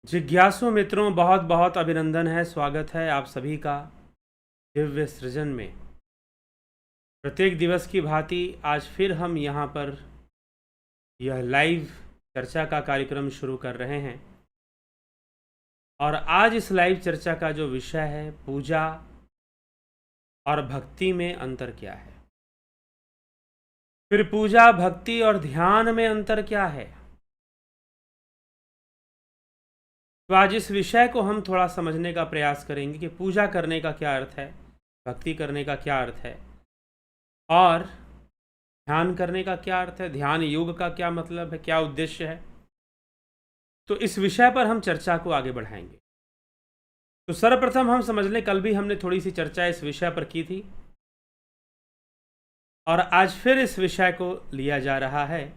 जिज्ञासु मित्रों, बहुत बहुत अभिनंदन है। स्वागत है आप सभी का दिव्य सृजन में। प्रत्येक दिवस की भांति आज फिर हम यहाँ पर यह लाइव चर्चा का कार्यक्रम शुरू कर रहे हैं। और आज इस लाइव चर्चा का जो विषय है, पूजा और भक्ति में अंतर क्या है। फिर पूजा, भक्ति और ध्यान में अंतर क्या है। तो आज इस विषय को हम थोड़ा समझने का प्रयास करेंगे कि पूजा करने का क्या अर्थ है, भक्ति करने का क्या अर्थ है और ध्यान करने का क्या अर्थ है, ध्यान योग का क्या मतलब है, क्या उद्देश्य है। तो इस विषय पर हम चर्चा को आगे बढ़ाएंगे। तो सर्वप्रथम हम समझ लें, कल भी हमने थोड़ी सी चर्चा इस विषय पर की थी और आज फिर इस विषय को लिया जा रहा है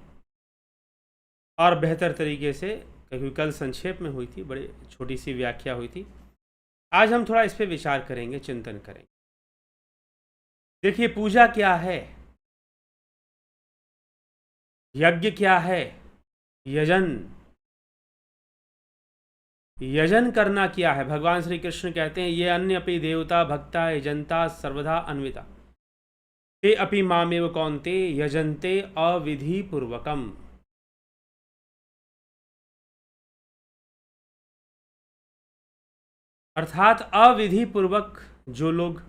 और बेहतर तरीके से, क्योंकि कल संक्षेप में हुई थी, बड़ी छोटी सी व्याख्या हुई थी। आज हम थोड़ा इस पर विचार करेंगे, चिंतन करेंगे। देखिए, पूजा क्या है, यज्ञ क्या है, यजन करना क्या है। भगवान श्री कृष्ण कहते हैं, ये अन्य अपि देवता भक्ता यजंता सर्वदा अन्विता ते अपि मामेव कौन्ते यजन्ते अविधि पूर्वकम। अर्थात अविधि पूर्वक जो लोग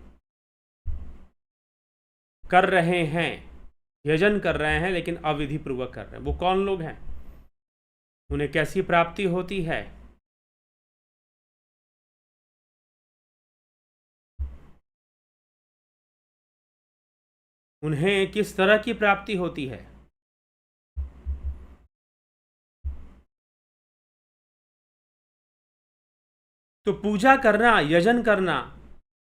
कर रहे हैं, यजन कर रहे हैं लेकिन अविधि पूर्वक कर रहे हैं, वो कौन लोग हैं, उन्हें कैसी प्राप्ति होती है। उन्हें किस तरह की प्राप्ति होती है। तो पूजा करना, यजन करना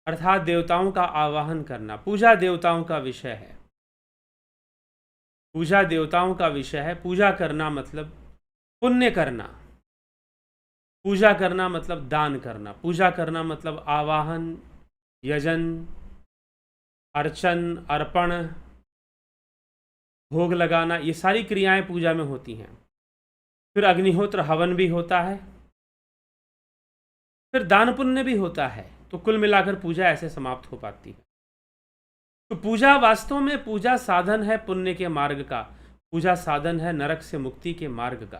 अर्थात देवताओं का आवाहन करना, पूजा देवताओं का विषय है। पूजा देवताओं का विषय है। पूजा करना मतलब पुण्य करना, पूजा करना मतलब दान करना, पूजा करना मतलब आवाहन, यजन, अर्चन, अर्पण, भोग लगाना, ये सारी क्रियाएं पूजा में होती हैं। फिर अग्निहोत्र हवन भी होता है, फिर दान पुण्य भी होता है। तो कुल मिलाकर पूजा ऐसे समाप्त हो पाती है। तो पूजा वास्तव में, पूजा साधन है पुण्य के मार्ग का, पूजा साधन है नरक से मुक्ति के मार्ग का,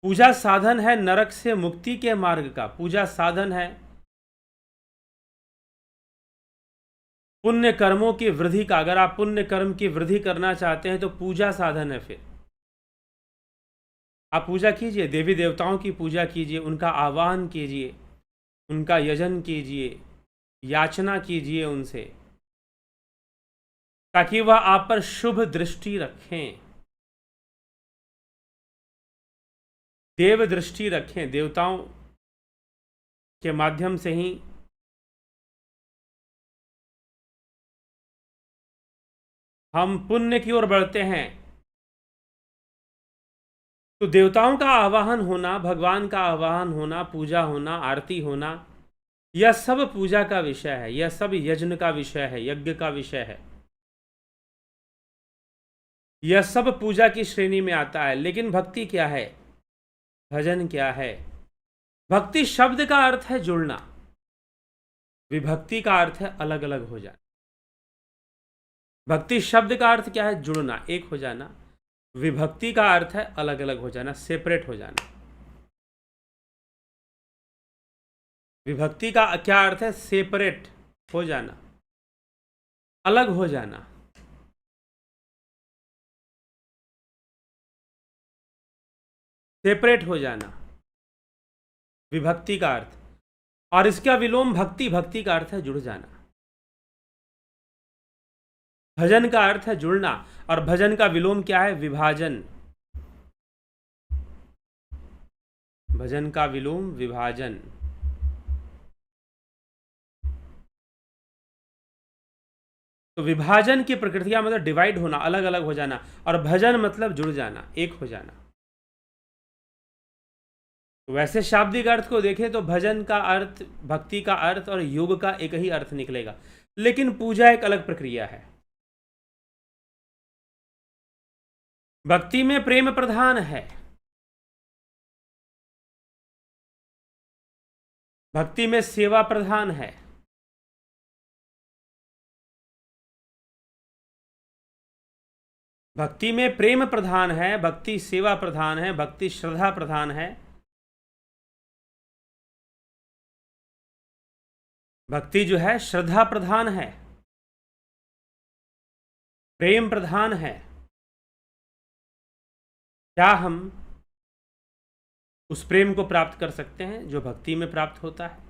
पूजा साधन है नरक से मुक्ति के मार्ग का, पूजा साधन है पुण्य कर्मों की वृद्धि का। अगर आप पुण्य कर्म की वृद्धि करना चाहते हैं तो पूजा साधन है। फिर आप पूजा कीजिए, देवी देवताओं की पूजा कीजिए, उनका आह्वान कीजिए, उनका यजन कीजिए, याचना कीजिए उनसे, ताकि वह आप पर शुभ दृष्टि रखें, देव दृष्टि रखें। देवताओं के माध्यम से ही हम पुण्य की ओर बढ़ते हैं। तो देवताओं का आवाहन होना, भगवान का आवाहन होना, पूजा होना, आरती होना, यह सब पूजा का विषय है, यह सब यज्ञ का विषय है, यज्ञ का विषय है, यह सब पूजा की श्रेणी में आता है। लेकिन भक्ति क्या है, भजन क्या है। भक्ति शब्द का अर्थ है जुड़ना, विभक्ति का अर्थ है अलग अलग हो जाना। भक्ति शब्द का अर्थ क्या है, जुड़ना, एक हो जाना। विभक्ति का अर्थ है अलग अलग हो जाना, सेपरेट हो जाना। विभक्ति का क्या अर्थ है, सेपरेट हो जाना, अलग हो जाना। सेपरेट हो जाना विभक्ति का अर्थ। और इसका विलोम भक्ति, भक्ति का अर्थ है जुड़ जाना। भजन का अर्थ है जुड़ना, और भजन का विलोम क्या है, विभाजन। भजन का विलोम विभाजन। तो विभाजन की प्रकृतियां मतलब डिवाइड होना, अलग अलग हो जाना, और भजन मतलब जुड़ जाना, एक हो जाना। तो वैसे शाब्दिक अर्थ को देखें तो भजन का अर्थ, भक्ति का अर्थ और योग का एक ही अर्थ निकलेगा, लेकिन पूजा एक अलग प्रक्रिया है। भक्ति में प्रेम प्रधान है, भक्ति में सेवा प्रधान है। भक्ति में प्रेम प्रधान है, भक्ति सेवा प्रधान है, भक्ति श्रद्धा प्रधान है, भक्ति जो है श्रद्धा प्रधान है, प्रेम प्रधान है। क्या हम उस प्रेम को प्राप्त कर सकते हैं जो भक्ति में प्राप्त होता है?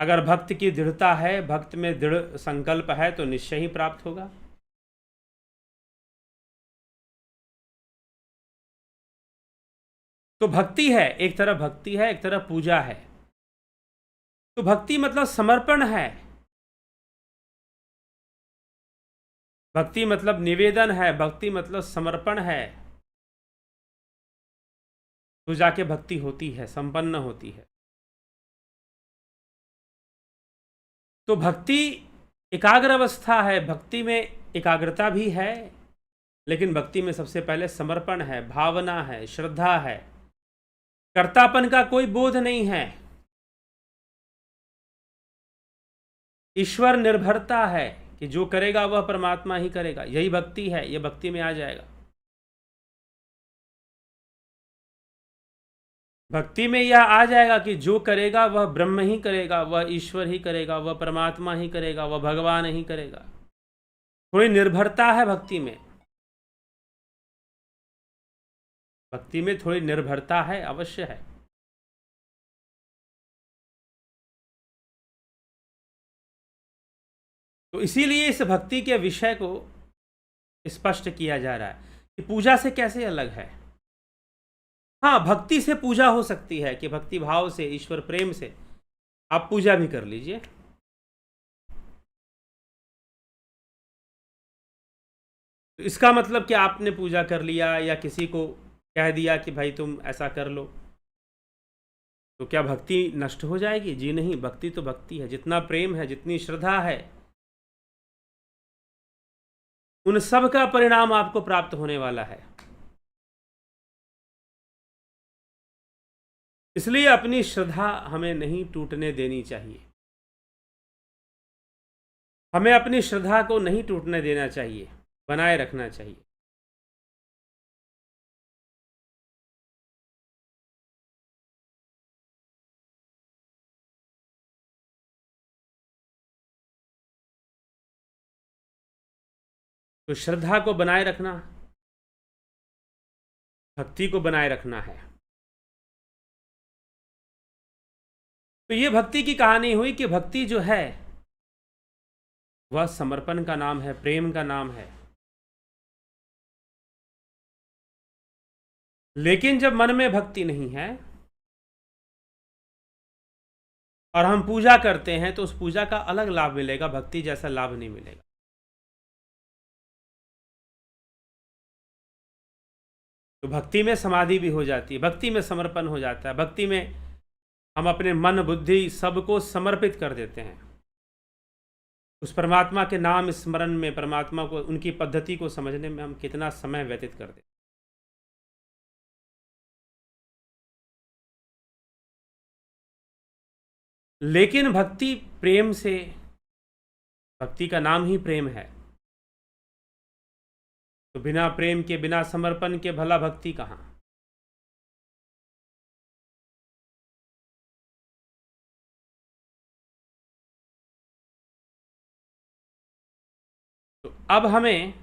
अगर भक्त की दृढ़ता है, भक्त में दृढ़ संकल्प है, तो निश्चय ही प्राप्त होगा। तो भक्ति है, एक तरफ भक्ति है, एक तरफ पूजा है। तो भक्ति मतलब समर्पण है, भक्ति मतलब निवेदन है, भक्ति मतलब समर्पण है। तो जाके भक्ति होती है, संपन्न होती है। तो भक्ति एकाग्र अवस्था है, भक्ति में एकाग्रता भी है, लेकिन भक्ति में सबसे पहले समर्पण है, भावना है, श्रद्धा है, कर्तापन का कोई बोध नहीं है, ईश्वर निर्भरता है कि जो करेगा वह परमात्मा ही करेगा। यही भक्ति है, यह भक्ति में आ जाएगा। भक्ति में यह आ जाएगा कि जो करेगा वह ब्रह्म ही करेगा, वह ईश्वर ही करेगा, वह परमात्मा ही करेगा, वह भगवान ही करेगा। थोड़ी निर्भरता है भक्ति में, भक्ति में थोड़ी निर्भरता है, अवश्य है। तो इसीलिए इस भक्ति के विषय को स्पष्ट किया जा रहा है कि पूजा से कैसे अलग है। हाँ, भक्ति से पूजा हो सकती है कि भक्ति भाव से, ईश्वर प्रेम से आप पूजा भी कर लीजिए। तो इसका मतलब कि आपने पूजा कर लिया या किसी को कह दिया कि भाई तुम ऐसा कर लो, तो क्या भक्ति नष्ट हो जाएगी? जी नहीं, भक्ति तो भक्ति है। जितना प्रेम है, जितनी श्रद्धा है, उन सब का परिणाम आपको प्राप्त होने वाला है। इसलिए अपनी श्रद्धा हमें नहीं टूटने देनी चाहिए, हमें अपनी श्रद्धा को नहीं टूटने देना चाहिए, बनाए रखना चाहिए। तो श्रद्धा को बनाए रखना, भक्ति को बनाए रखना है। तो ये भक्ति की कहानी हुई कि भक्ति जो है वह समर्पण का नाम है, प्रेम का नाम है। लेकिन जब मन में भक्ति नहीं है और हम पूजा करते हैं तो उस पूजा का अलग लाभ मिलेगा, भक्ति जैसा लाभ नहीं मिलेगा। तो भक्ति में समाधि भी हो जाती है, भक्ति में समर्पण हो जाता है, भक्ति में हम अपने मन बुद्धि सबको समर्पित कर देते हैं उस परमात्मा के नाम स्मरण में। परमात्मा को, उनकी पद्धति को समझने में हम कितना समय व्यतीत कर देते हैं। लेकिन भक्ति प्रेम से, भक्ति का नाम ही प्रेम है, तो बिना प्रेम के, बिना समर्पण के भला भक्ति कहाँ? तो अब हमें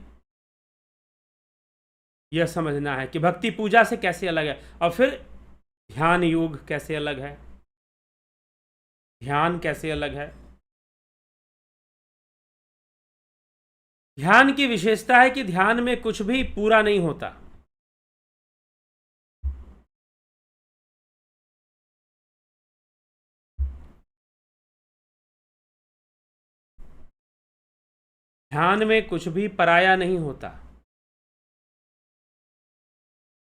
यह समझना है कि भक्ति पूजा से कैसे अलग है, और फिर ध्यान योग कैसे अलग है, ध्यान कैसे अलग है। ध्यान की विशेषता है कि ध्यान में कुछ भी पूरा नहीं होता। ध्यान में कुछ भी पराया नहीं होता।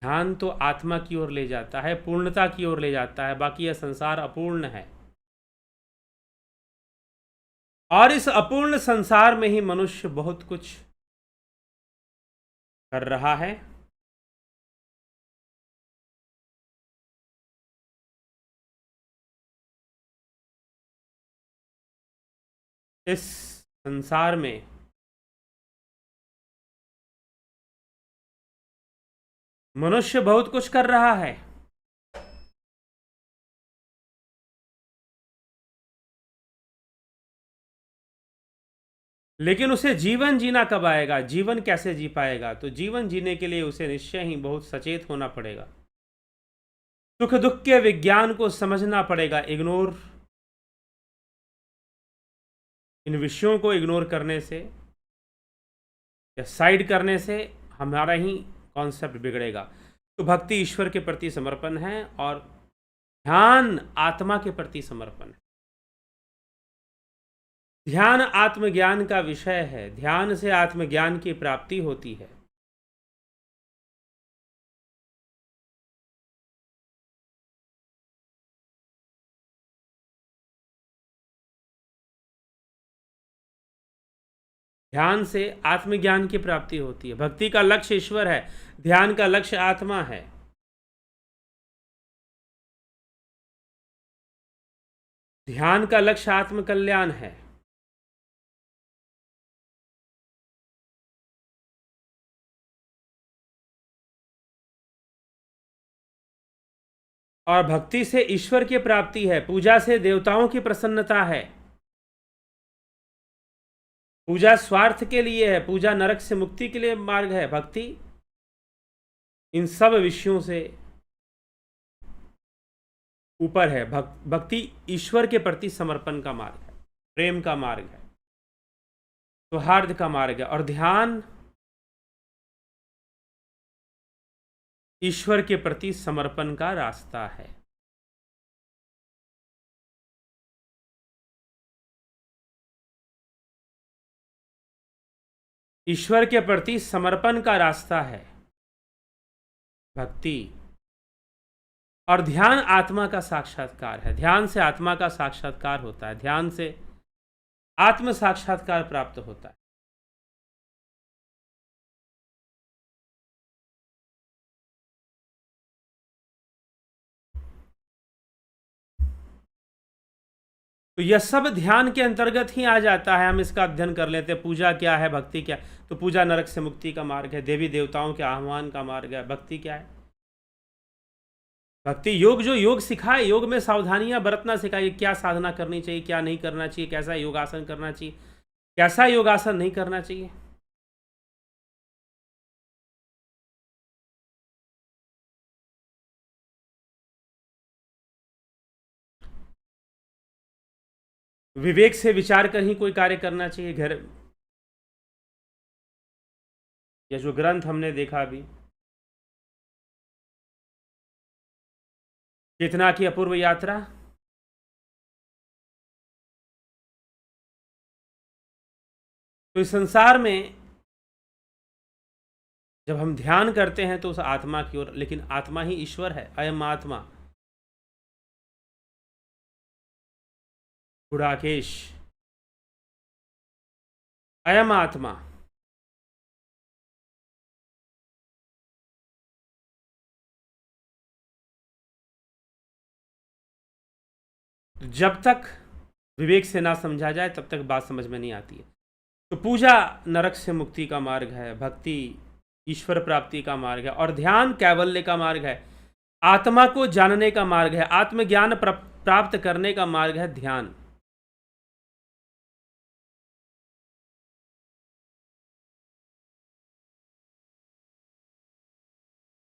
ध्यान तो आत्मा की ओर ले जाता है, पूर्णता की ओर ले जाता है, बाकी यह संसार अपूर्ण है। और इस अपूर्ण संसार में ही मनुष्य बहुत कुछ कर रहा है। इस संसार में मनुष्य बहुत कुछ कर रहा है, लेकिन उसे जीवन जीना कब आएगा, जीवन कैसे जी पाएगा? तो जीवन जीने के लिए उसे निश्चय ही बहुत सचेत होना पड़ेगा, सुख दुख के विज्ञान को समझना पड़ेगा। इन विषयों को इग्नोर करने से या साइड करने से हमारा ही कॉन्सेप्ट बिगड़ेगा। तो भक्ति ईश्वर के प्रति समर्पण है और ध्यान आत्मा के प्रति समर्पण है। ध्यान आत्मज्ञान का विषय है, ध्यान से आत्मज्ञान की प्राप्ति होती है। ध्यान से आत्मज्ञान की प्राप्ति होती है। भक्ति का लक्ष्य ईश्वर है, ध्यान का लक्ष्य आत्मा है। ध्यान का लक्ष्य आत्मकल्याण है। और भक्ति से ईश्वर की प्राप्ति है, पूजा से देवताओं की प्रसन्नता है। पूजा स्वार्थ के लिए है, पूजा नरक से मुक्ति के लिए मार्ग है। भक्ति इन सब विषयों से ऊपर है। भक्ति ईश्वर के प्रति समर्पण का मार्ग है, प्रेम का मार्ग है, सौहार्द का मार्ग है। और ध्यान ईश्वर के प्रति समर्पण का रास्ता है। ईश्वर के प्रति समर्पण का रास्ता है भक्ति। और ध्यान आत्मा का साक्षात्कार है। ध्यान से आत्मा का साक्षात्कार होता है, ध्यान से आत्म साक्षात्कार प्राप्त होता है। तो यह सब ध्यान के अंतर्गत ही आ जाता है। हम इसका अध्ययन कर लेते हैं, पूजा क्या है, भक्ति क्या है। तो पूजा नरक से मुक्ति का मार्ग है, देवी देवताओं के आह्वान का मार्ग है। भक्ति क्या है? भक्ति योग, जो योग सिखाए, योग में सावधानियां बरतना सिखाए, क्या साधना करनी चाहिए, क्या नहीं करना चाहिए, कैसा योगासन करना चाहिए, कैसा योगासन नहीं करना चाहिए। विवेक से विचार कर ही कोई कार्य करना चाहिए। घर या जो ग्रंथ हमने देखा अभी, चेतना की अपूर्व यात्रा, तो इस संसार में जब हम ध्यान करते हैं तो उस आत्मा की ओर, लेकिन आत्मा ही ईश्वर है। अयम आत्मा, गुड़ाकेश, अयम आत्मा। जब तक विवेक से ना समझा जाए तब तक बात समझ में नहीं आती है। तो पूजा नरक से मुक्ति का मार्ग है, भक्ति ईश्वर प्राप्ति का मार्ग है, और ध्यान कैवल्य का मार्ग है, आत्मा को जानने का मार्ग है, आत्मज्ञान प्राप्त करने का मार्ग है ध्यान।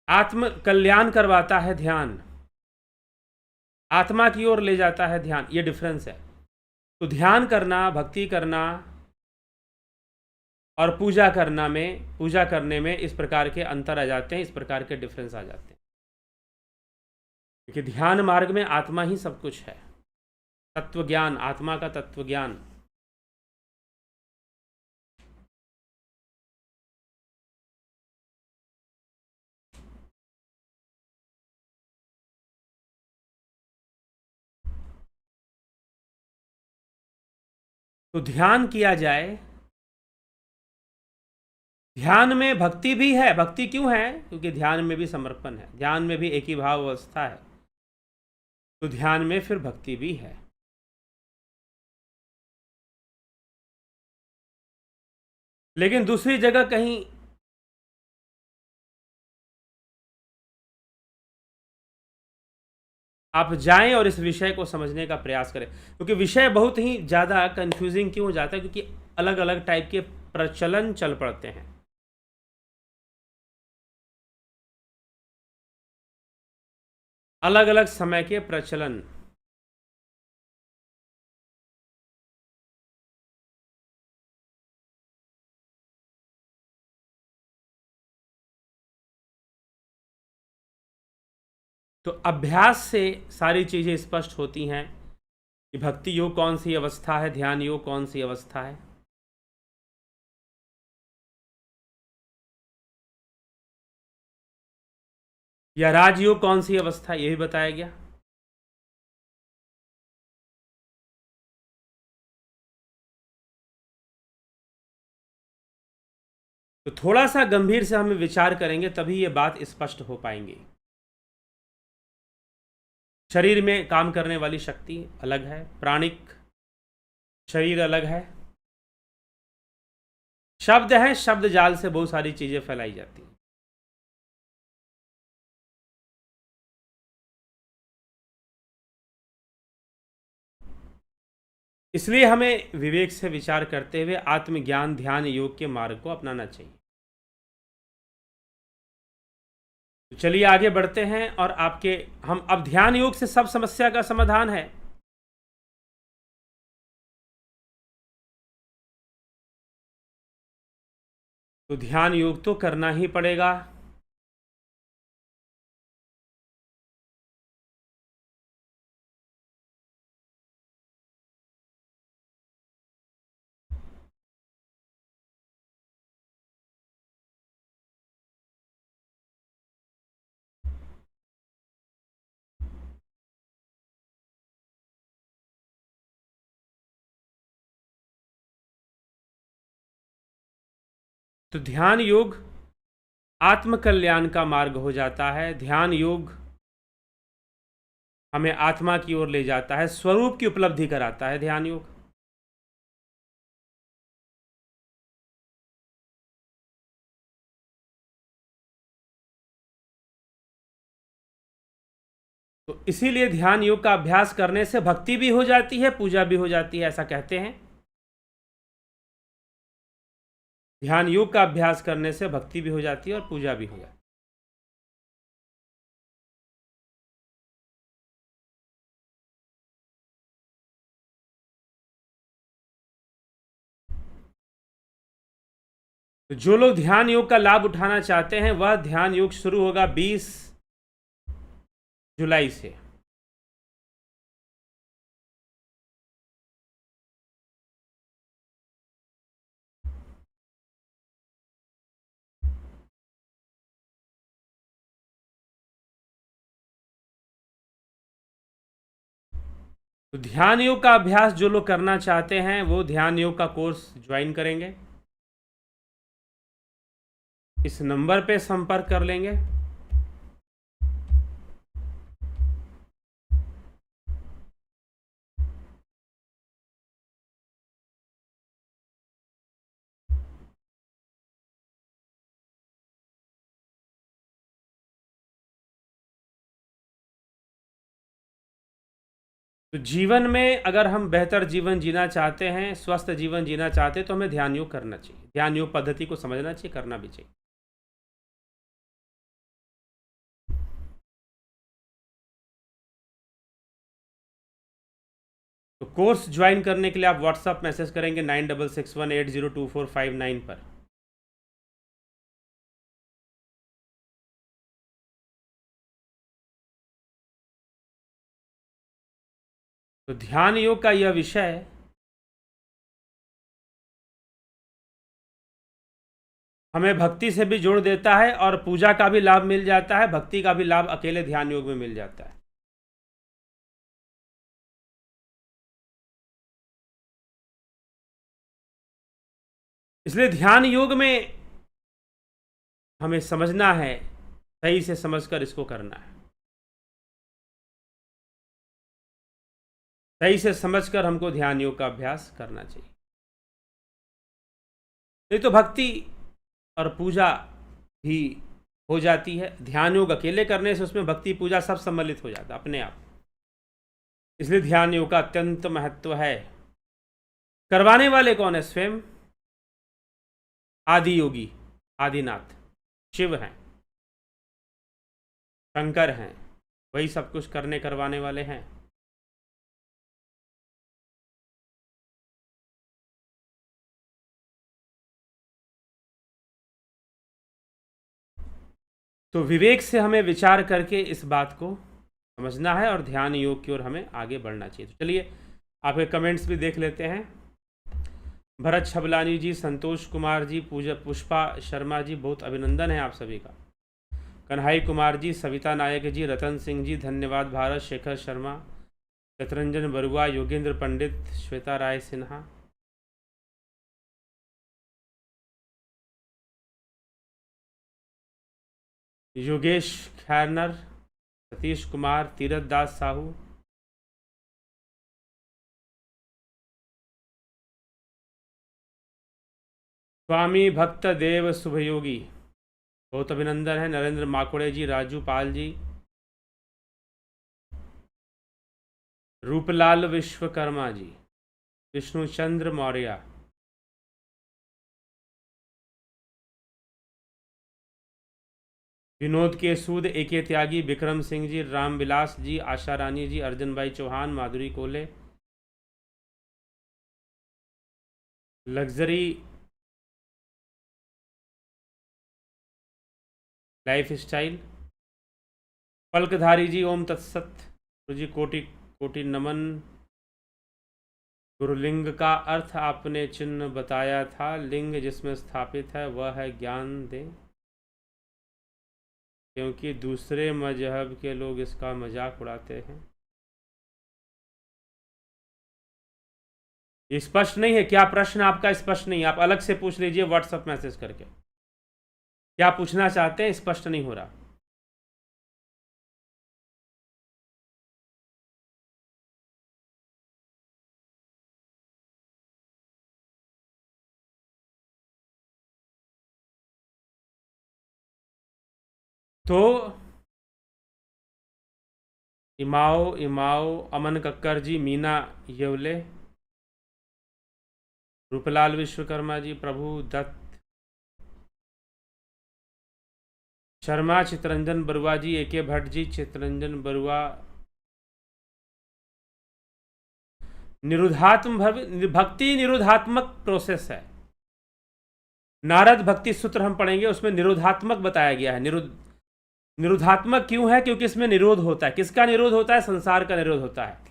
आत्म कल्याण करवाता है ध्यान, आत्मा की ओर ले जाता है ध्यान। ये डिफरेंस है। तो ध्यान करना, भक्ति करना और पूजा करने में इस प्रकार के अंतर आ जाते हैं, इस प्रकार के डिफरेंस आ जाते हैं। क्योंकि ध्यान मार्ग में आत्मा ही सब कुछ है, तत्व ज्ञान, आत्मा का तत्व ज्ञान। तो ध्यान किया जाए, ध्यान में भक्ति भी है। भक्ति क्यों है? क्योंकि ध्यान में भी समर्पण है, ध्यान में भी एक ही भाव अवस्था है। तो ध्यान में फिर भक्ति भी है। लेकिन दूसरी जगह कहीं आप जाएं और इस विषय को समझने का प्रयास करें, क्योंकि विषय बहुत ही ज़्यादा कंफ्यूजिंग क्यों हो जाता है, क्योंकि अलग अलग टाइप के प्रचलन चल पड़ते हैं। अलग अलग समय के प्रचलन। तो अभ्यास से सारी चीज़ें स्पष्ट होती हैं कि भक्ति योग कौन सी अवस्था है, ध्यान योग कौन सी अवस्था है। या राजयोग कौन सी अवस्था, ये भी बताया गया। तो थोड़ा सा गंभीर से हम विचार करेंगे तभी ये बात स्पष्ट हो पाएंगी। शरीर में काम करने वाली शक्ति अलग है, प्राणिक शरीर अलग है। शब्द है, शब्द जाल से बहुत सारी चीजें फैलाई जाती हैं। इसलिए हमें विवेक से विचार करते हुए आत्मज्ञान ध्यान योग के मार्ग को अपनाना चाहिए। तो चलिए आगे बढ़ते हैं और आपके हम अब ध्यान योग से सब समस्या का समाधान है। तो ध्यान योग तो करना ही पड़ेगा। तो ध्यान योग आत्मकल्याण का मार्ग हो जाता है। ध्यान योग हमें आत्मा की ओर ले जाता है, स्वरूप की उपलब्धि कराता है ध्यान योग। तो इसीलिए ध्यान योग का अभ्यास करने से भक्ति भी हो जाती है, पूजा भी हो जाती है, ऐसा कहते हैं। ध्यान योग का अभ्यास करने से भक्ति भी हो जाती है और पूजा भी हो जाती है। तो जो लोग ध्यान योग का लाभ उठाना चाहते हैं वह ध्यान योग शुरू होगा 20 जुलाई से। तो ध्यान योग का अभ्यास जो लोग करना चाहते हैं वो ध्यान योग का कोर्स ज्वाइन करेंगे, इस नंबर पे संपर्क कर लेंगे। तो जीवन में अगर हम बेहतर जीवन जीना चाहते हैं, स्वस्थ जीवन जीना चाहते हैं, तो हमें ध्यान योग करना चाहिए, ध्यान योग पद्धति को समझना चाहिए, करना भी चाहिए। तो कोर्स ज्वाइन करने के लिए आप व्हाट्सएप मैसेज करेंगे 9661802459 पर। तो ध्यान योग का यह विषय हमें भक्ति से भी जोड़ देता है और पूजा का भी लाभ मिल जाता है, भक्ति का भी लाभ अकेले ध्यान योग में मिल जाता है। इसलिए ध्यान योग में हमें समझना है, सही से समझकर इसको करना है, सही से समझकर हमको ध्यान योग का अभ्यास करना चाहिए। नहीं तो भक्ति और पूजा भी हो जाती है। ध्यान योग अकेले करने से उसमें भक्ति पूजा सब सम्मिलित हो जाता है अपने आप। इसलिए ध्यान योग का अत्यंत महत्व है। करवाने वाले कौन है? स्वयं आदि योगी आदिनाथ शिव हैं, शंकर हैं, वही सब कुछ करने करवाने वाले हैं। तो विवेक से हमें विचार करके इस बात को समझना है और ध्यान योग की ओर हमें आगे बढ़ना चाहिए। तो चलिए आपके कमेंट्स भी देख लेते हैं। भरत छबलानी जी, संतोष कुमार जी, पूजा पुष्पा शर्मा जी, बहुत अभिनंदन है आप सभी का। कन्हाई कुमार जी, सविता नायक जी, रतन सिंह जी, धन्यवाद। भारत शेखर शर्मा, शतरंजन बरुआ, योगेंद्र पंडित, श्वेता राय सिन्हा, योगेश खैरनर, सतीश कुमार, तीरथ दास साहू, स्वामी भक्त देव शुभयोगी, बहुत अभिनंदन है। नरेंद्र माकुड़े जी, राजू पाल जी, रूपलाल विश्वकर्मा जी, विष्णुचंद्र मौर्य, विनोद के सूद, एके त्यागी, विक्रम सिंह जी, रामविलास जी, आशा रानी जी, अर्जुन भाई चौहान, माधुरी कोले, लग्जरी लाइफ स्टाइल, पलकधारी जी, ओम तत्सत, गुरु जी कोटि कोटि नमन। गुरुलिंग का अर्थ आपने चिन्ह बताया था, लिंग जिसमें स्थापित है वह है ज्ञान दे, क्योंकि दूसरे मजहब के लोग इसका मजाक उड़ाते हैं। ये स्पष्ट नहीं है क्या? प्रश्न आपका स्पष्ट नहीं है, आप अलग से पूछ लीजिए व्हाट्सएप मैसेज करके। क्या पूछना चाहते हैं? स्पष्ट नहीं हो रहा। तो इमाओ इमाओ, अमन कक्कर जी, मीना येवले, रूपलाल विश्वकर्मा जी, प्रभु दत्त शर्मा, चितरंजन बरुआ जी, एके भट्ट जी, चितरंजन बरुआ, निरुद्धात्म भक्ति निरुद्धात्मक प्रोसेस है। नारद भक्ति सूत्र हम पढ़ेंगे, उसमें निरोधात्मक बताया गया है। निरोधात्मक क्यों है? क्योंकि इसमें निरोध होता है। किसका निरोध होता है? संसार का निरोध होता है।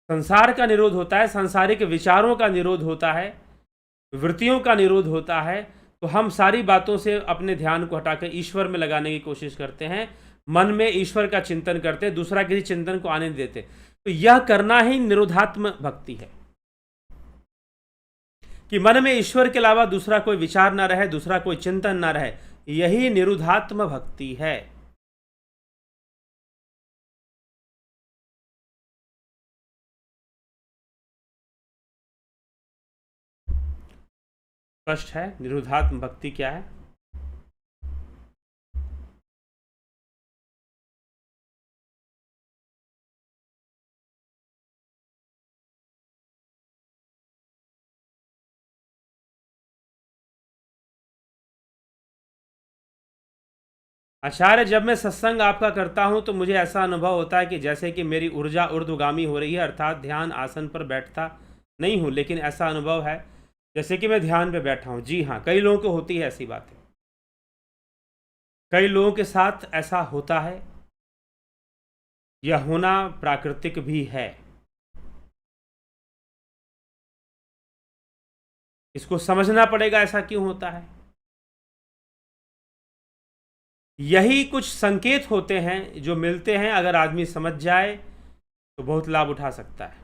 संसार का निरोध होता है, सांसारिक विचारों का निरोध होता है, वृत्तियों का निरोध होता है। तो हम सारी बातों से अपने ध्यान को हटाकर ईश्वर में लगाने की कोशिश करते हैं, मन में ईश्वर का चिंतन करते हैं, दूसरा किसी चिंतन को आने नहीं देते। तो यह करना ही निरोधात्म भक्ति है कि मन में ईश्वर के अलावा दूसरा कोई विचार ना रहे, दूसरा कोई चिंतन ना रहे। यही निरुद्धात्म भक्ति है। स्पष्ट है निरुद्धात्म भक्ति क्या है? आचार्य, जब मैं सत्संग आपका करता हूं तो मुझे ऐसा अनुभव होता है कि जैसे कि मेरी ऊर्जा ऊर्ध्वगामी हो रही है, अर्थात ध्यान आसन पर बैठता नहीं हूं, लेकिन ऐसा अनुभव है जैसे कि मैं ध्यान पे बैठा हूं। जी हाँ, कई लोगों को होती है ऐसी बातें, कई लोगों के साथ ऐसा होता है। यह होना प्राकृतिक भी है। इसको समझना पड़ेगा ऐसा क्यों होता है। यही कुछ संकेत होते हैं जो मिलते हैं, अगर आदमी समझ जाए तो बहुत लाभ उठा सकता है।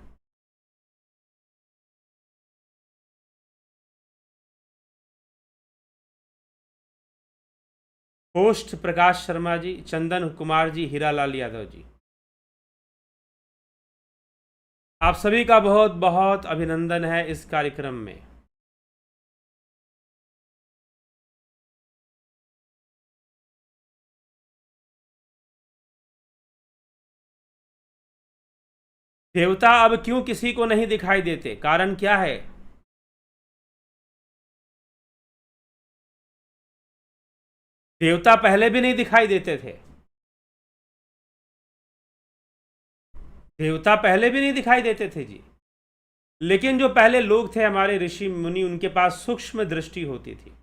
पोस्ट प्रकाश शर्मा जी, चंदन कुमार जी, हीरालाल यादव जी। आप सभी का बहुत बहुत अभिनंदन है इस कार्यक्रम में। देवता अब क्यों किसी को नहीं दिखाई देते, कारण क्या है? देवता पहले भी नहीं दिखाई देते थे। देवता पहले भी नहीं दिखाई देते थे जी। लेकिन जो पहले लोग थे, हमारे ऋषि मुनि, उनके पास सूक्ष्म दृष्टि होती थी।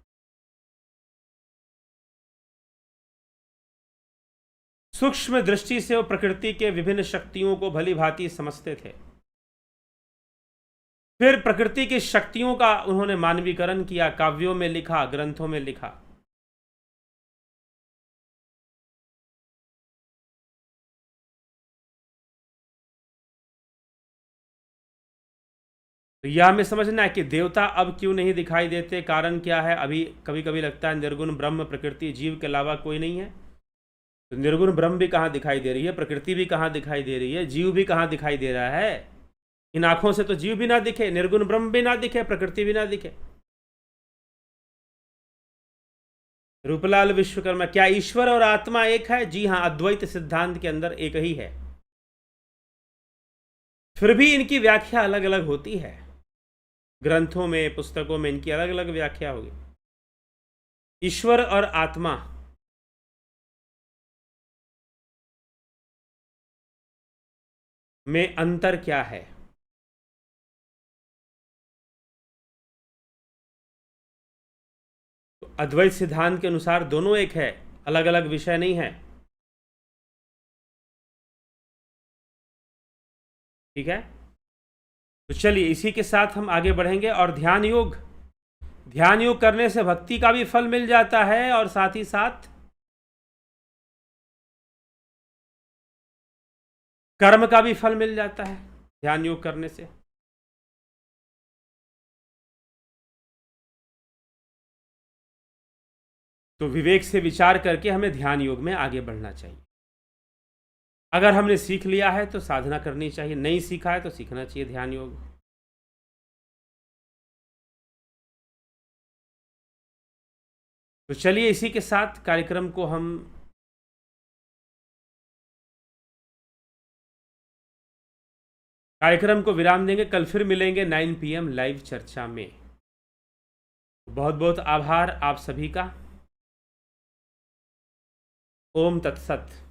सूक्ष्म दृष्टि से वो प्रकृति के विभिन्न शक्तियों को भली भांति समझते थे। फिर प्रकृति की शक्तियों का उन्होंने मानवीकरण किया, काव्यों में लिखा, ग्रंथों में लिखा। तो यह हमें समझना है कि देवता अब क्यों नहीं दिखाई देते, कारण क्या है। अभी कभी कभी लगता है निर्गुण ब्रह्म प्रकृति जीव के अलावा कोई नहीं है। तो निर्गुण ब्रह्म भी कहाँ दिखाई दे रही है, प्रकृति भी कहाँ दिखाई दे रही है, जीव भी कहाँ दिखाई दे रहा है। इन आंखों से तो जीव भी ना दिखे, निर्गुण ब्रह्म भी ना दिखे, प्रकृति भी ना दिखे। रूपलाल विश्वकर्मा, क्या ईश्वर और आत्मा एक है? जी हाँ, अद्वैत सिद्धांत के अंदर एक ही है। फिर भी इनकी व्याख्या अलग अलग होती है। ग्रंथों में, पुस्तकों में इनकी अलग अलग व्याख्या होगी। ईश्वर और आत्मा में अंतर क्या है? तो अद्वैत सिद्धांत के अनुसार दोनों एक है, अलग अलग विषय नहीं है। ठीक है, तो चलिए इसी के साथ हम आगे बढ़ेंगे। और ध्यान योग, ध्यान योग करने से भक्ति का भी फल मिल जाता है और साथ ही साथ कर्म का भी फल मिल जाता है ध्यान योग करने से। तो विवेक से विचार करके हमें ध्यान योग में आगे बढ़ना चाहिए। अगर हमने सीख लिया है तो साधना करनी चाहिए, नहीं सीखा है तो सीखना चाहिए ध्यान योग। तो चलिए इसी के साथ कार्यक्रम को हम विराम देंगे। कल फिर मिलेंगे 9 PM लाइव चर्चा में। बहुत बहुत आभार आप सभी का। ओम तत्सत।